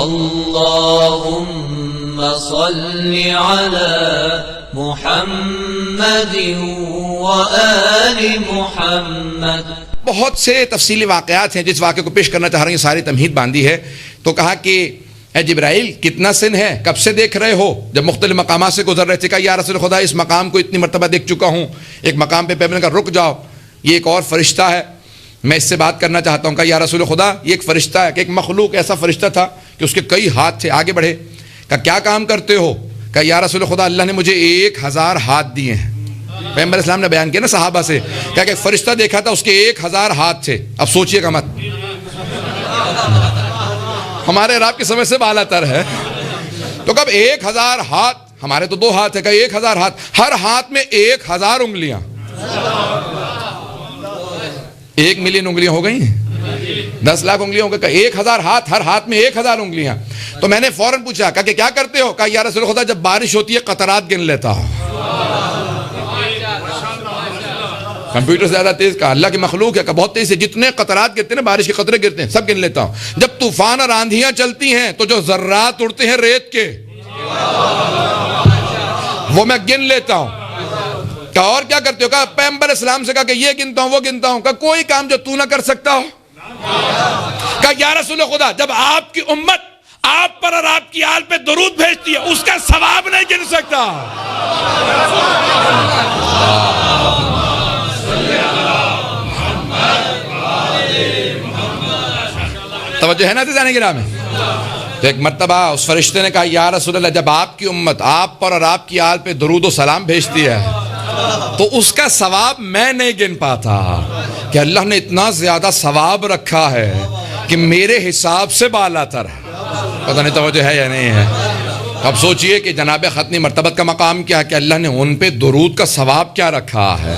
اللهم صل على محمد وآل محمد. بہت سے تفصیلی واقعات ہیں، جس واقعے کو پیش کرنا چاہ رہے ہیں ساری تمہید باندھی ہے. تو کہا کہ اے جبرائیل کتنا سن ہے، کب سے دیکھ رہے ہو؟ جب مختلف مقامات سے گزر رہے تھے کہا یا رسول خدا اس مقام کو اتنی مرتبہ دیکھ چکا ہوں. ایک مقام پہ پیغمبر نے کہا رک جاؤ، یہ ایک اور فرشتہ ہے، میں اس سے بات کرنا چاہتا ہوں. کہا یا رسول خدا یہ ایک فرشتہ ہے، کہ ایک مخلوق ایسا فرشتہ تھا کہ اس کے کئی ہاتھ تھے. آگے بڑھے، کہا کیا کام کرتے ہو؟ کہا یا رسول خدا اللہ نے مجھے 1000 ہاتھ دیے ہیں. پیغمبر اسلام نے بیان کیا نا صحابہ سے، کہا کہ ایک فرشتہ دیکھا تھا اس کے 1000 ہاتھ تھے. اب سوچئے گا مت، ہمارے رب کی سمجھ سے بالا تر ہے. تو کب 1000 ہاتھ، ہمارے تو 2 ہاتھ ہے، کہ 1000 ہاتھ، ہر ہاتھ میں 1000 انگلیاں، 1 ملین انگلیاں ہو گئی ہیں، 10 لاکھ انگلیاں ہو گئی. 1000 ہاتھ، ہر ہاتھ میں 1000 انگلیاں. تو میں نے فوراً پوچھا کہا کہ کیا کرتے ہو؟ کہا یا رسول خدا جب بارش ہوتی ہے قطرات گن لیتا ہوں. کمپیوٹر زیادہ تیز، کہا اللہ کی مخلوق ہے، کہ بہت تیز ہے، جتنے قطرات گرتے ہیں بارش کے قطرے گرتے ہیں سب گن لیتا ہوں. جب طوفان اور آندھیاں چلتی ہیں تو جو ذرات اڑتے ہیں ریت کے وہ میں گن لیتا ہوں. کہا اور کیا کرتے ہو؟ کہا پیغمبر اسلام سے کہا کہ یہ گنتا ہوں وہ گنتا ہوں. کہا کوئی کام جو تو نہ کر سکتا ہو؟ کہا یا رسول خدا جب آپ کی امت آپ پر اور آپ کی آل پہ درود بھیجتی ہے اس کا ثواب نہیں گن سکتا. توجہ ہے نا تیزانے گرام میں. تو ایک مرتبہ اس فرشتے نے کہا یا رسول اللہ جب آپ کی امت آپ پر اور آپ کی آل پہ درود و سلام بھیجتی ہے تو اس کا ثواب میں نہیں گن پاتا، کہ اللہ نے اتنا زیادہ ثواب رکھا ہے کہ میرے حساب سے بالا تر ہے. پتہ نہیں توجہ ہے یا نہیں ہے. اب سوچئے کہ جناب ختنی مرتبت کا مقام کیا ہے، کہ اللہ نے ان پہ درود کا ثواب کیا رکھا ہے.